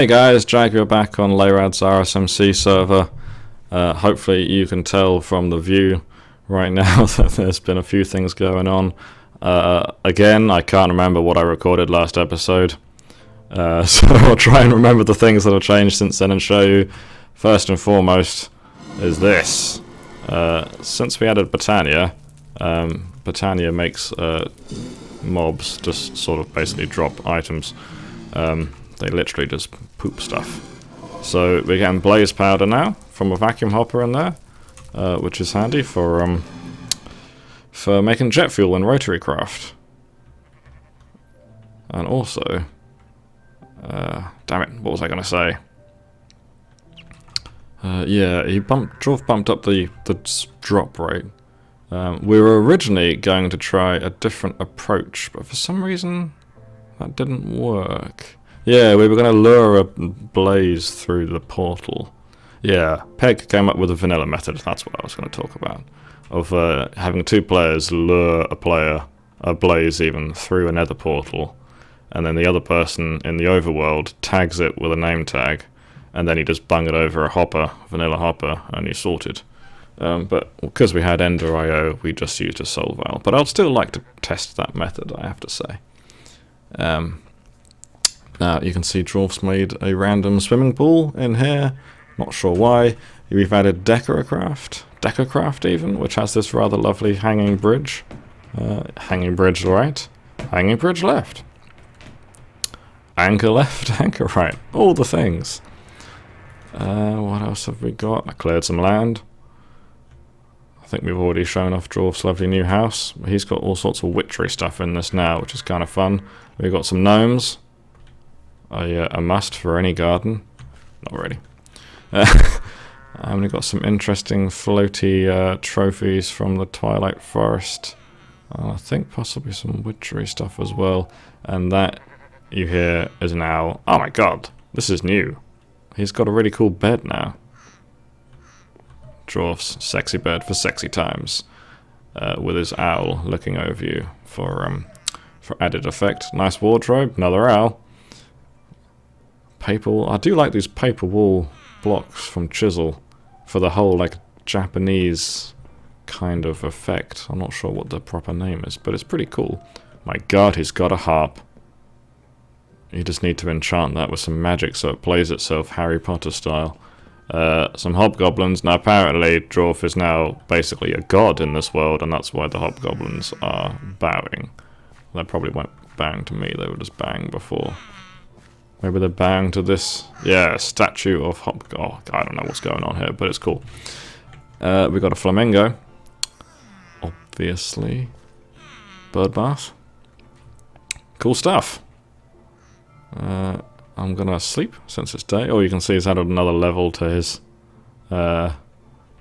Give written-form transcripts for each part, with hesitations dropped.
Hey guys, Jaguar back on Laerad's RSMC server. Hopefully you can tell from the view right now that there's been a few things going on. Again, I can't remember what I recorded last episode, so I'll try and remember the things that have changed since then and show you. First and foremost is this. Since we added Britannia, Britannia makes mobs just sort of basically drop items. They literally just poop stuff. So we're getting blaze powder now from a vacuum hopper in there, which is handy for making jet fuel in rotary craft. And also, damn it, what was I going to say? Yeah, Dwarf bumped up the drop rate. We were originally going to try a different approach, but for some reason that didn't work. Yeah, we were going to lure a blaze through the portal. Yeah, Peg came up with a vanilla method, that's what I was going to talk about. Of having two players lure a blaze even, through a nether portal. And then the other person in the overworld tags it with a name tag. And then he just bung it over a hopper, vanilla hopper, and he's sorted. But because we had Ender IO, we just used a soul vial. But I'd still like to test that method, I have to say. Now you can see Dwarf's made a random swimming pool in here. Not sure why. We've added Deckercraft even, which has this rather lovely hanging bridge. Hanging bridge right, hanging bridge left. Anchor left, anchor right. All the things. What else have we got? I cleared some land. I think we've already shown off Dwarf's lovely new house. He's got all sorts of witchery stuff in this now, which is kind of fun. We've got some gnomes. A must for any garden. Not really. And we've got some interesting floaty trophies from the Twilight Forest. I think possibly some witchery stuff as well. And that, you hear, is an owl. Oh my god, this is new. He's got a really cool bed now. Dwarf's sexy bed for sexy times. With his owl looking over you for added effect. Nice wardrobe, another owl. Paper wall. I do like these paper wall blocks from Chisel for the whole like Japanese kind of effect. I'm not sure what the proper name is, but it's pretty cool. My god, he's got a harp. You just need to enchant that with some magic so it plays itself Harry Potter style. Some hobgoblins. Now apparently Dwarf is now basically a god in this world, and that's why the hobgoblins are bowing. They probably weren't bowing to me, they were just bowing before. Maybe they're bowing to this, yeah, statue of oh, I don't know what's going on here, but it's cool. We got a flamingo, obviously. Bird bath. Cool stuff. I'm gonna sleep since it's day. Oh, you can see he's added another level to his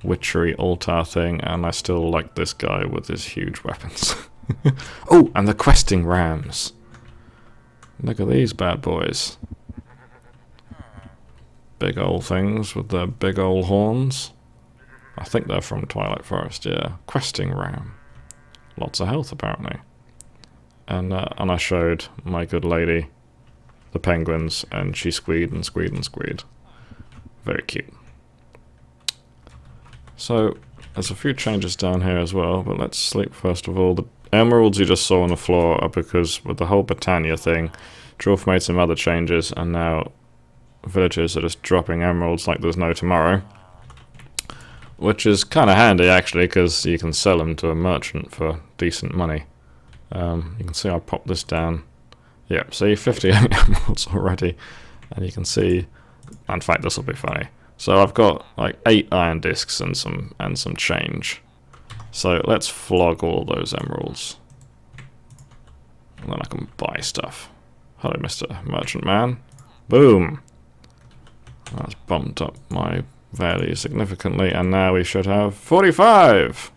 witchery altar thing, and I still like this guy with his huge weapons. Oh, and the questing rams. Look at these bad boys. Big old things with their big old horns. I think they're from Twilight Forest, yeah. Questing ram. Lots of health, apparently. And I showed my good lady the penguins, and she squeed and squeed and squeed. Very cute. So, there's a few changes down here as well, but let's sleep first of all. The emeralds you just saw on the floor are because with the whole Britannia thing, Dwarf made some other changes, and now villagers are just dropping emeralds like there's no tomorrow. Which is kind of handy actually, because you can sell them to a merchant for decent money. You can see I popped this down. Yep, see 58 emeralds already, and you can see, in fact this will be funny. So I've got like 8 iron discs and some change. So let's flog all those emeralds. And then I can buy stuff. Hello, Mr. Merchant Man. Boom! That's bumped up my value significantly, and now we should have 45!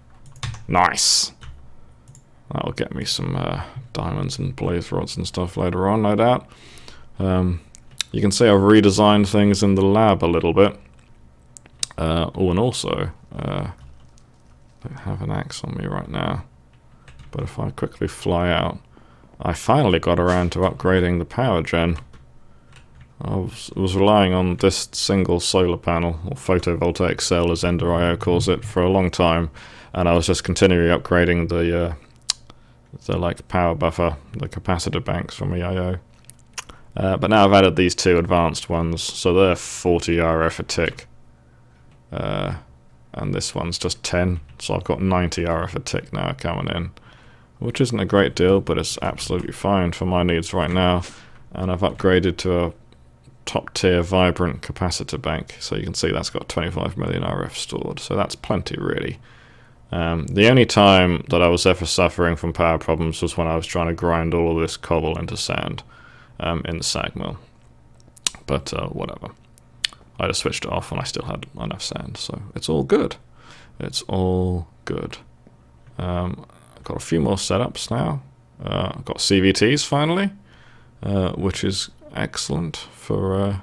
Nice! That'll get me some diamonds and blaze rods and stuff later on, no doubt. You can see I've redesigned things in the lab a little bit. Oh, and also, I don't have an axe on me right now, but if I quickly fly out, I finally got around to upgrading the power gen. was relying on this single solar panel, or photovoltaic cell as Ender.io calls it, for a long time, and I was just continually upgrading the like power buffer, the capacitor banks from EIO. But now I've added these two advanced ones, so they're 40 RF a tick, and this one's just 10, so I've got 90 RF a tick now coming in, which isn't a great deal, but it's absolutely fine for my needs right now. And I've upgraded to a top tier vibrant capacitor bank, so you can see that's got 25 million RF stored, so that's plenty really. The only time that I was ever suffering from power problems was when I was trying to grind all of this cobble into sand in the SAG mill, but whatever, I just switched it off and I still had enough sand, so it's all good. It's all good. I've got a few more setups now. I've got CVTs finally, which is excellent for,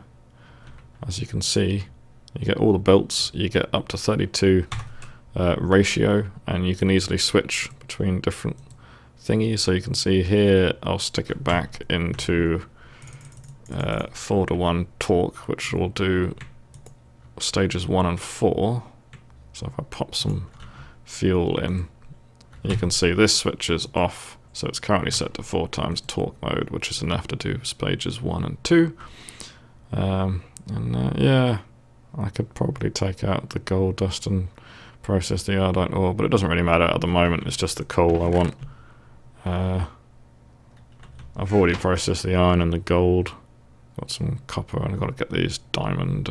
as you can see, you get all the belts, you get up to 32 ratio, and you can easily switch between different thingies. So you can see here, I'll stick it back into 4:1 torque, which will do stages 1 and 4. So if I pop some fuel in, you can see this switch is off. So it's currently set to 4 times torque mode, which is enough to do stages 1 and 2. Yeah, I could probably take out the gold dust and process the iodine ore, but it doesn't really matter at the moment. It's just the coal I want. I've already processed the iron and the gold. Got some copper, and I've got to get these diamond,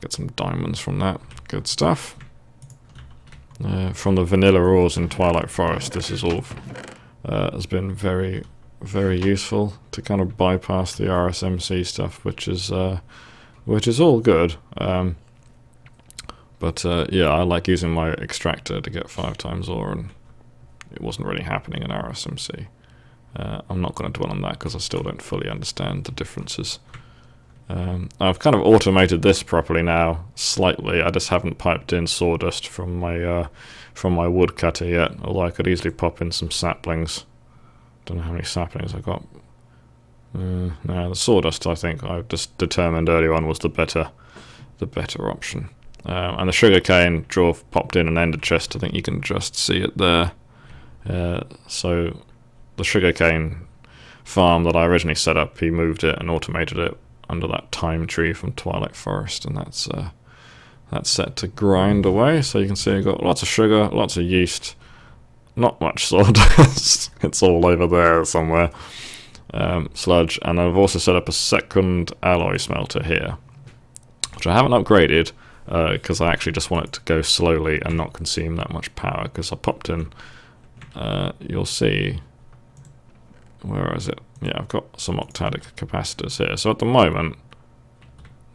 get some diamonds from that. Good stuff. From the vanilla ores in Twilight Forest, this is all has been very, very useful to kind of bypass the RSMC stuff, which is all good. But yeah, I like using my extractor to get 5 times ore, and it wasn't really happening in RSMC. I'm not going to dwell on that because I still don't fully understand the differences. I've kind of automated this properly now, slightly. I just haven't piped in sawdust from my woodcutter yet, although I could easily pop in some saplings. Don't know how many saplings I got. No, the sawdust, I think I've just determined earlier on, was the better option. And the sugarcane dwarf popped in an ender chest. I think you can just see it there. So the sugarcane farm that I originally set up, he moved it and automated it under that time tree from Twilight Forest, and that's set to grind away. So you can see I've got lots of sugar, lots of yeast, not much sawdust. It's all over there somewhere. Sludge, and I've also set up a second alloy smelter here, which I haven't upgraded because I actually just want it to go slowly and not consume that much power, because I popped in, you'll see, where is it? Yeah, I've got some octadic capacitors here. So at the moment,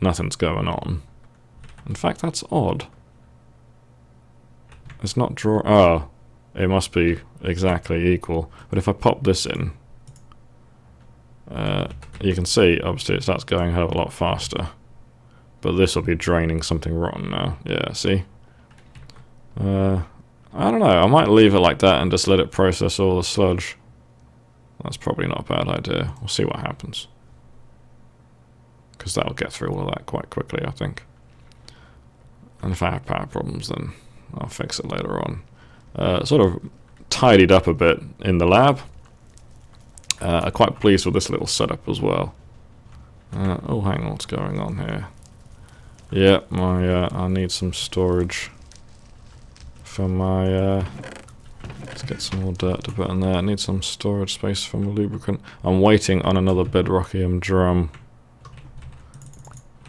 nothing's going on. In fact, that's odd. It's not draw. Oh, it must be exactly equal. But if I pop this in, you can see, obviously, it starts going a hell of a lot faster. But this will be draining something rotten now. Yeah, see? I don't know. I might leave it like that and just let it process all the sludge. That's probably not a bad idea. We'll see what happens, because that'll get through all of that quite quickly, I think. And if I have power problems, then I'll fix it later on. Sort of tidied up a bit in the lab. I'm quite pleased with this little setup as well. Oh, hang on, what's going on here? Yeah, I need some storage for my... let's get some more dirt to put in there. I need some storage space for my lubricant. I'm waiting on another bedrockium drum.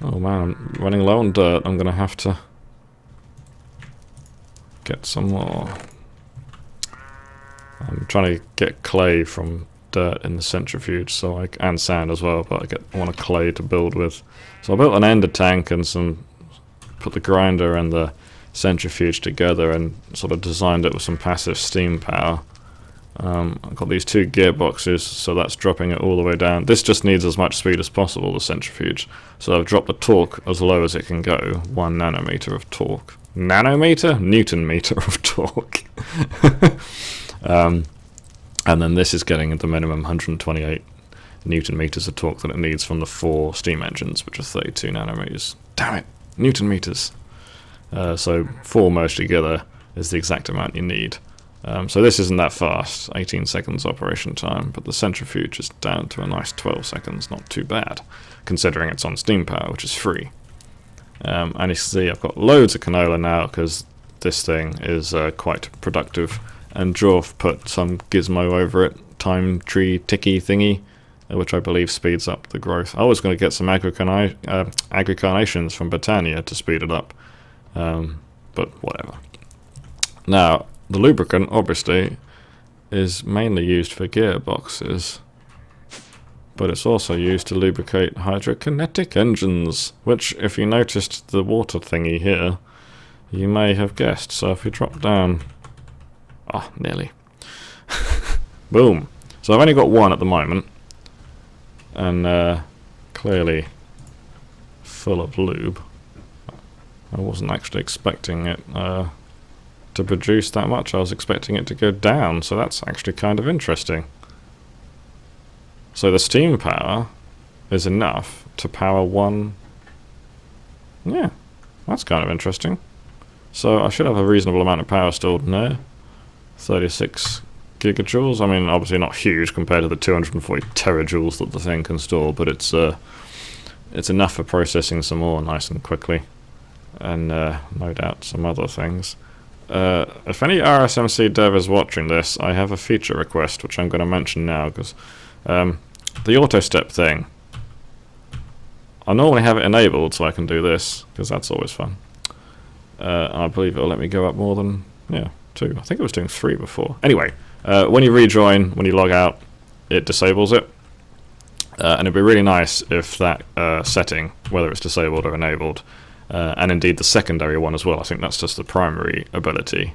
Oh man, I'm running low on dirt. I'm going to have to get some more. I'm trying to get clay from dirt in the centrifuge, so and sand as well, but I want a clay to build with. So I built an ender tank and put the grinder and the centrifuge together and sort of designed it with some passive steam power. I've got these 2 gearboxes, so that's dropping it all the way down. This just needs as much speed as possible, the centrifuge. So I've dropped the torque as low as it can go, 1 nanometer of torque. Nanometer? Newton meter of torque. And then this is getting at the minimum 128 Newton meters of torque that it needs from the 4 steam engines, which are 32 nanometers. Damn it! Newton meters! So 4 merged together is the exact amount you need. So this isn't that fast, 18 seconds operation time, but the centrifuge is down to a nice 12 seconds, not too bad, considering it's on steam power, which is free. And you can see I've got loads of canola now, because this thing is quite productive, and Dwarf put some gizmo over it, time tree ticky thingy, which I believe speeds up the growth. I was going to get some agricarnations from Britannia to speed it up, but whatever. Now, the lubricant, obviously, is mainly used for gearboxes, but it's also used to lubricate hydrokinetic engines, which, if you noticed the water thingy here, you may have guessed. So if we drop down... Ah, nearly. Boom. So I've only got one at the moment, and clearly full of lube. I wasn't actually expecting it to produce that much. I was expecting it to go down, so that's actually kind of interesting. So the steam power is enough to power one. Yeah, that's kind of interesting. So I should have a reasonable amount of power stored in there. 36 gigajoules. I mean, obviously not huge compared to the 240 terajoules that the thing can store, but it's enough for processing some more nice and quickly, and no doubt some other things. If any RSMC dev is watching this, I have a feature request which I'm going to mention now, because the auto step thing, I normally have it enabled so I can do this, because that's always fun. And I believe it'll let me go up more than 2. I think it was doing 3 before. Anyway, when you rejoin, when you log out, it disables it. And it'd be really nice if that setting, whether it's disabled or enabled, and indeed the secondary one as well. I think that's just the primary ability.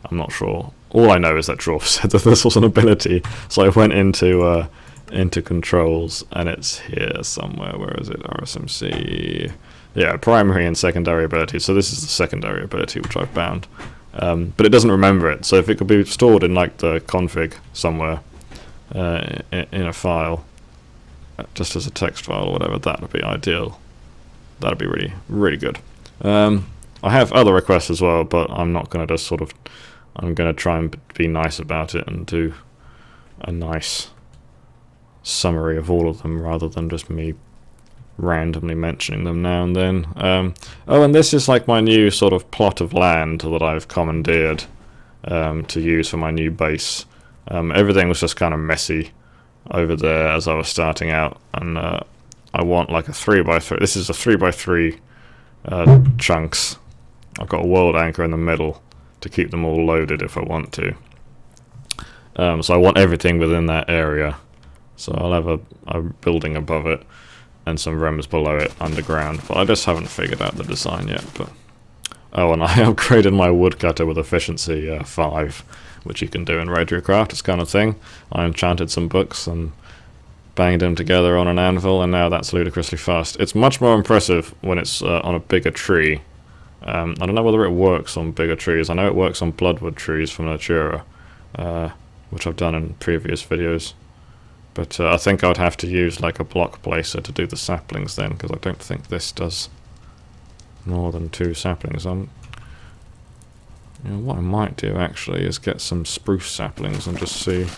I'm not sure. All I know is that Dwarf said that this was an ability, so I went into controls, and it's here somewhere. Where is it? RSMC. Yeah, primary and secondary ability. So this is the secondary ability which I've bound, but it doesn't remember it. So if it could be stored in like the config somewhere in a file, just as a text file or whatever, that would be ideal. That'd be really, really good. I have other requests as well, but I'm not going to just sort of... I'm going to try and be nice about it and do a nice summary of all of them rather than just me randomly mentioning them now and then. Oh, and this is like my new sort of plot of land that I've commandeered to use for my new base. Everything was just kind of messy over there as I was starting out, and I want like a 3x3. This is a 3x3 chunks. I've got a world anchor in the middle to keep them all loaded if I want to. So I want everything within that area. So I'll have a building above it and some rooms below it underground. But I just haven't figured out the design yet. But oh, and I upgraded my woodcutter with efficiency 5, which you can do in Radiocraft. It's kind of thing. I enchanted some books and banged them together on an anvil, and now that's ludicrously fast. It's much more impressive when it's on a bigger tree. I don't know whether it works on bigger trees. I know it works on bloodwood trees from Natura, which I've done in previous videos. But I think I'd have to use like a block placer to do the saplings then, because I don't think this does more than 2 saplings. What I might do actually is get some spruce saplings and just see...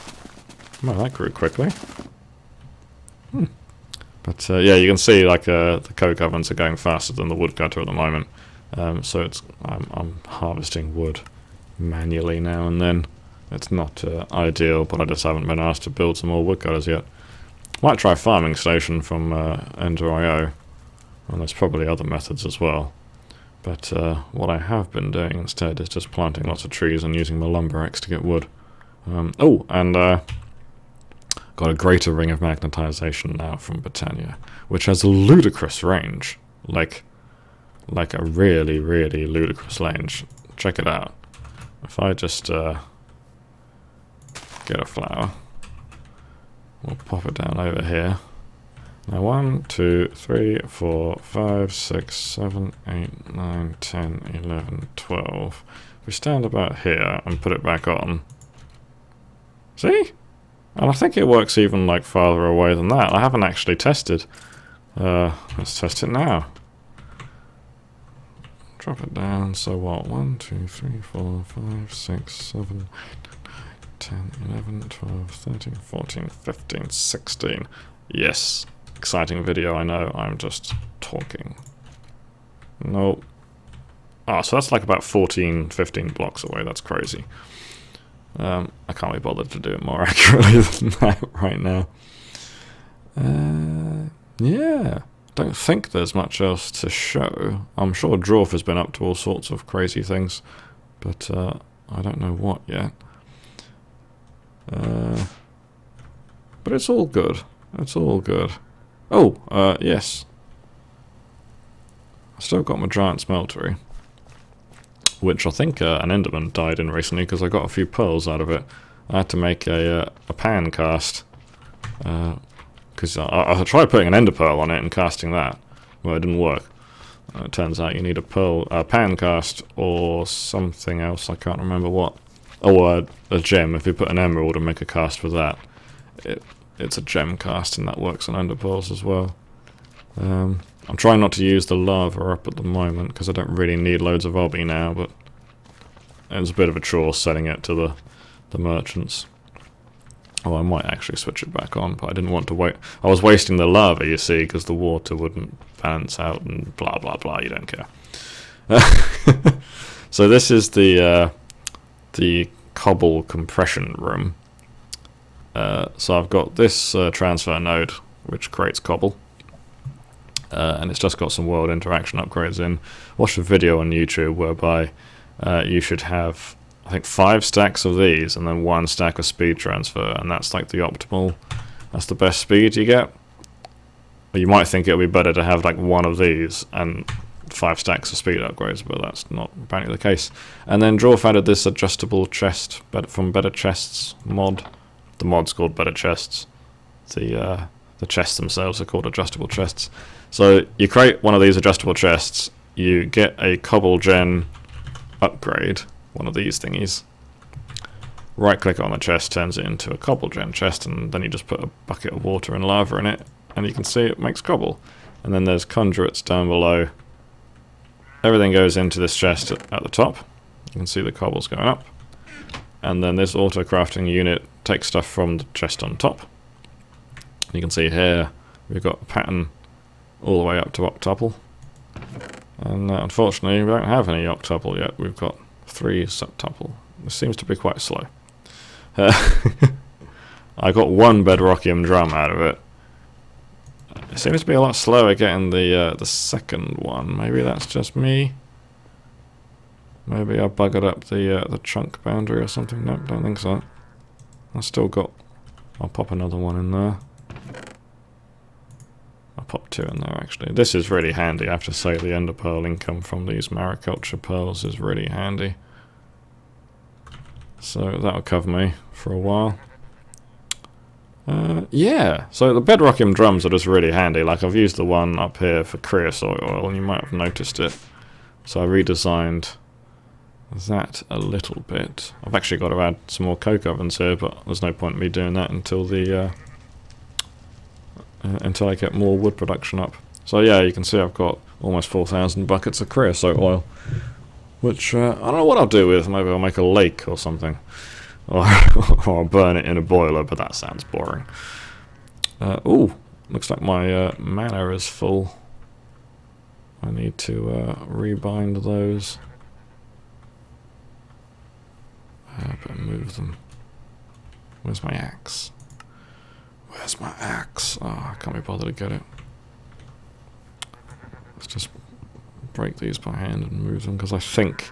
Well, that grew quickly. But yeah, you can see like the coke ovens are going faster than the woodcutter at the moment. So it's I'm harvesting wood manually now and then. It's not ideal, but I just haven't been asked to build some more woodcutters yet. Might try farming station from Ender.io, and there's probably other methods as well. But what I have been doing instead is just planting lots of trees and using my lumber axe to get wood. Oh, and got a greater ring of magnetization now from Britannia, which has a ludicrous range, like a really, really ludicrous range. Check it out. If I just get a flower, we'll pop it down over here. Now 1, 2, 3, 4, 5, 6, 7, 8, 9, 10, 11, 12. If we stand about here and put it back on, see? And I think it works even like farther away than that. I haven't actually tested. Let's test it now. Drop it down. So what? 1, 2, 3, 4, 5, 6, 7, 10, 11, 12, 13, 14, 15, 16. Yes. Exciting video, I know. I'm just talking. Nope. Ah, so that's like about 14, 15 blocks away. That's crazy. I can't be bothered to do it more accurately than that right now. Yeah. Don't think there's much else to show. I'm sure Dwarf has been up to all sorts of crazy things, but I don't know what yet. But it's all good. It's all good. Oh, yes. I still got my giant smeltery, which I think an Enderman died in recently because I got a few pearls out of it. I had to make a pan cast because I tried putting an ender pearl on it and casting that. Well, it didn't work. It turns out you need a pan cast or something else. I can't remember what. Oh, a gem. If you put an emerald and make a cast with that, it's a gem cast, and that works on ender pearls as well. I'm trying not to use the lava up at the moment because I don't really need loads of obby now, but it's a bit of a chore setting it to the merchants. Oh, I might actually switch it back on, but I didn't want to wait. I was wasting the lava, you see, because the water wouldn't balance out and blah blah blah. You don't care. So this is the cobble compression room. So I've got this transfer node which creates cobble. And it's just got some world interaction upgrades in. Watch a video on YouTube whereby you should have, I think, 5 stacks of these and then 1 stack of speed transfer, and that's like the optimal, that's the best speed you get. Or you might think it would be better to have like 1 of these and 5 stacks of speed upgrades, but that's not apparently the case. And then Dwarf added this adjustable chest from Better Chests mod. The mod's called Better Chests. The chests themselves are called adjustable chests. So you create one of these adjustable chests, you get a cobble gen upgrade, one of these thingies. Right click on the chest, turns it into a cobble gen chest, and then you just put a bucket of water and lava in it, and you can see it makes cobble. And then there's conduits down below. Everything goes into this chest at the top. You can see the cobbles going up. And then this auto crafting unit takes stuff from the chest on top. You can see here we've got a pattern all the way up to octuple, and unfortunately we don't have any octuple yet. We've got 3 septuple. This seems to be quite slow. I got 1 bedrockium drum out of it. It seems to be a lot slower getting the second one. Maybe that's just me. Maybe I buggered up the chunk boundary or something. Nope, don't think so. I still got. I'll pop another one in there. I'll pop 2 in there actually. This is really handy. I have to say the ender pearl income from these mariculture pearls is really handy. So that'll cover me for a while. Yeah, so the bedrockium drums are just really handy. Like I've used the one up here for creosote oil, and you might have noticed it. So I redesigned that a little bit. I've actually got to add some more coke ovens here, but there's no point in me doing that until until I get more wood production up. So yeah, you can see I've got almost 4,000 buckets of creosote oil, which I don't know what I'll do with. Maybe I'll make a lake or something, or I'll burn it in a boiler, but that sounds boring. Ooh, looks like my mana is full. I need to rebind those. I better move them. Where's my axe? Where's my axe? Oh, I can't be bothered to get it. Let's just break these by hand and move them, because I think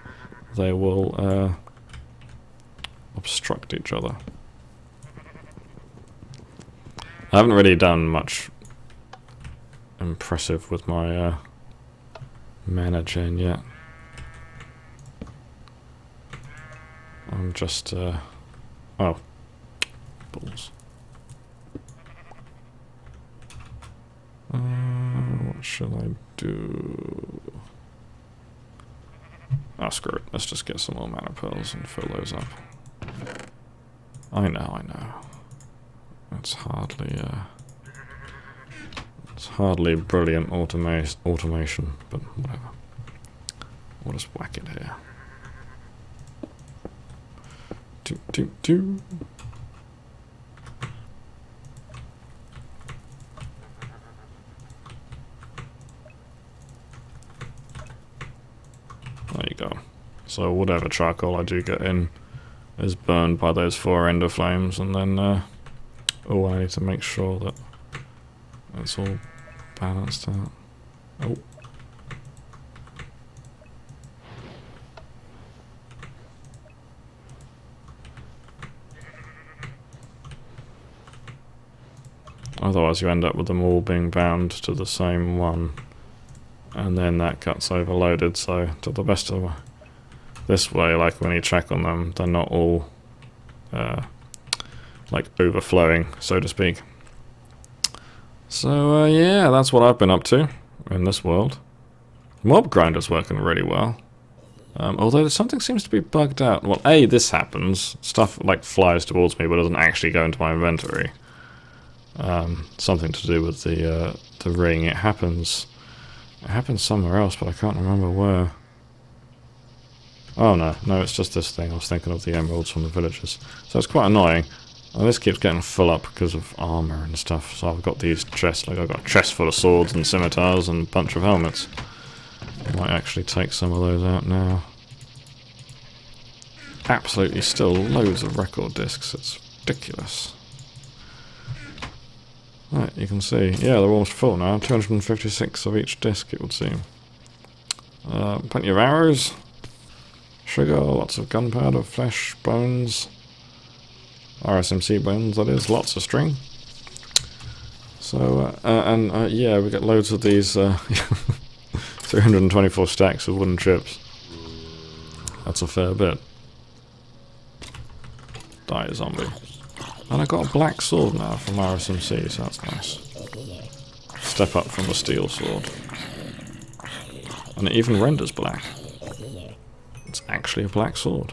they will obstruct each other. I haven't really done much impressive with my mana gen yet. I'm just oh, balls. What should I do? Oh, screw it. Let's just get some more mana pearls and fill those up. I know. It's hardly brilliant automation, but whatever. We'll just whack it here. There you go. So whatever charcoal I do get in is burned by those 4 ender flames, and then oh, I need to make sure that it's all balanced out. Oh. Otherwise you end up with them all being bound to the same one, and then that gets overloaded. So to the best of this way, like when you check on them, they're not all like overflowing, so to speak. So yeah, that's what I've been up to in this world. Mob grinder's working really well. Although something seems to be bugged out. Well, A, this happens. Stuff like flies towards me but doesn't actually go into my inventory. Something to do with the ring. It happens somewhere else, but I can't remember where. Oh no, it's just this thing. I was thinking of the emeralds from the villagers. So it's quite annoying. And this keeps getting full up because of armor and stuff. So I've got these chests, like I've got a chest full of swords and scimitars and a bunch of helmets. I might actually take some of those out now. Absolutely still loads of record discs. It's ridiculous. Right, you can see. Yeah, they're almost full now. 256 of each disc, it would seem. Plenty of arrows. Sugar, lots of gunpowder, flesh, bones. RSMC bones, that is. Lots of string. So, yeah, we get loads of these 324 stacks of wooden chips. That's a fair bit. Die, zombie. And I got a black sword now from RSMC, so that's nice. Step up from the steel sword. And it even renders black. It's actually a black sword.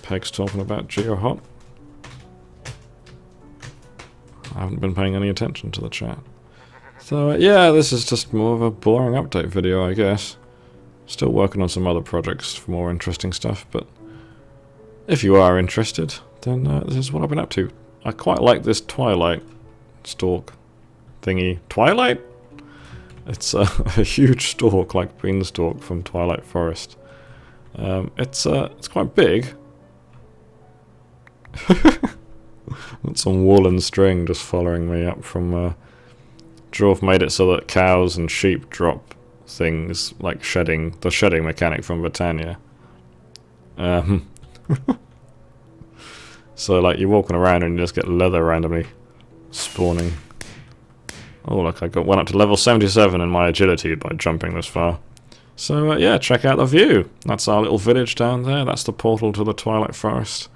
Peg's talking about GeoHot. I haven't been paying any attention to the chat. So yeah, this is just more of a boring update video, I guess. Still working on some other projects for more interesting stuff, but if you are interested, then this is what I've been up to. I quite like this Twilight stalk thingy. Twilight? It's a huge stalk, like beanstalk from Twilight Forest. It's quite big. Got some wool and string just following me up from... Dwarf made it so that cows and sheep drop things, like shedding, the shedding mechanic from Britannia. So like you're walking around and you just get leather randomly spawning. Oh look, I went up to level 77 in my agility by jumping this far. So yeah, check out the view. That's our little village down there. That's the portal to the Twilight Forest.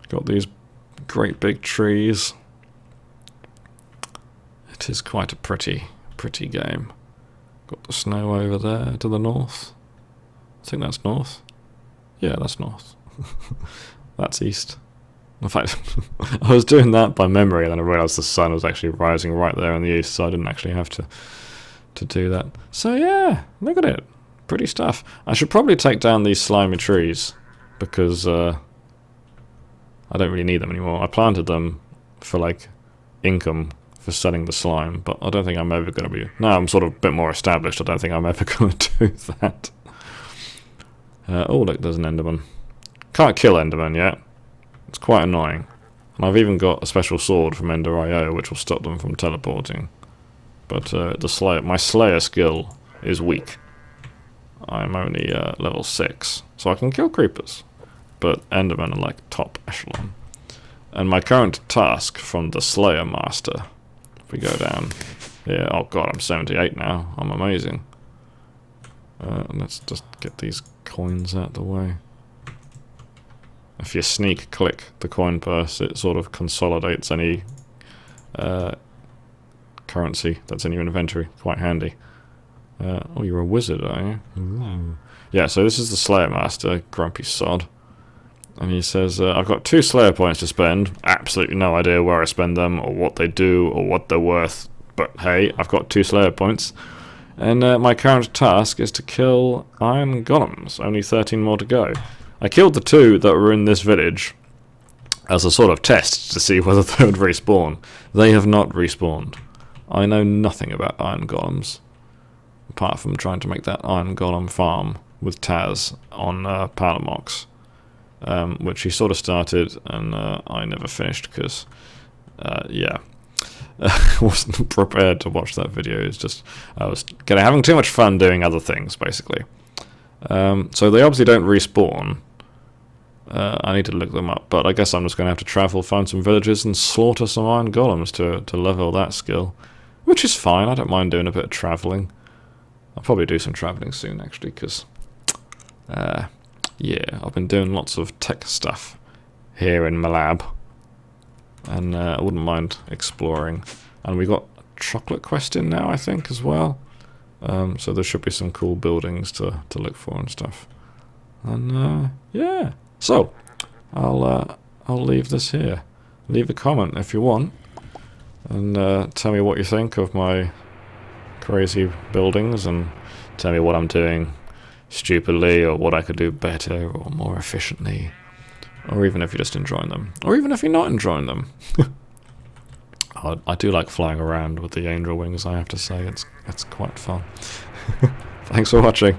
Got these great big trees. It is quite a pretty game. Got the snow over there to the north. I think that's north. Yeah, that's north. That's east. In fact, I was doing that by memory, and then I realised the sun was actually rising right there in the east, so I didn't actually have to do that. So yeah, look at it. Pretty stuff. I should probably take down these slimy trees, because I don't really need them anymore. I planted them for like income for selling the slime, but I don't think I'm ever going to be... Now I'm sort of a bit more established, I don't think I'm ever going to do that. Oh look, there's an Enderman. Can't kill Enderman yet. It's quite annoying. And I've even got a special sword from Ender.io which will stop them from teleporting. But my Slayer skill is weak. I'm only level 6, so I can kill creepers. But Endermen are like top echelon. And my current task from the Slayer Master, if we go down, yeah, oh god, I'm 78 now, I'm amazing. Let's just get these coins out the way. If you sneak click the coin purse, it sort of consolidates any currency that's in your inventory. Quite handy. Oh, you're a wizard, are you? Ooh. Yeah, so this is the Slayer Master, grumpy sod. And he says, I've got 2 Slayer points to spend. Absolutely no idea where I spend them, or what they do, or what they're worth. But hey, I've got 2 Slayer points. And my current task is to kill iron golems. Only 13 more to go. I killed the 2 that were in this village as a sort of test to see whether they would respawn. They have not respawned. I know nothing about iron golems, apart from trying to make that iron golem farm with Taz on Palamox, which he sort of started and I never finished because, yeah, I wasn't prepared to watch that video. It's just I was having too much fun doing other things, basically. So they obviously don't respawn. I need to look them up, but I guess I'm just going to have to travel, find some villages, and slaughter some iron golems to level that skill, which is fine. I don't mind doing a bit of travelling. I'll probably do some travelling soon, actually, because, yeah, I've been doing lots of tech stuff here in my lab, and I wouldn't mind exploring. And we got a chocolate quest in now, I think, as well. So there should be some cool buildings to look for and stuff. And yeah, so I'll leave this here. Leave a comment if you want, and tell me what you think of my crazy buildings, and tell me what I'm doing stupidly, or what I could do better or more efficiently. Or even if you're just enjoying them. Or even if you're not enjoying them. I do like flying around with the angel wings, I have to say. It's quite fun. Thanks for watching.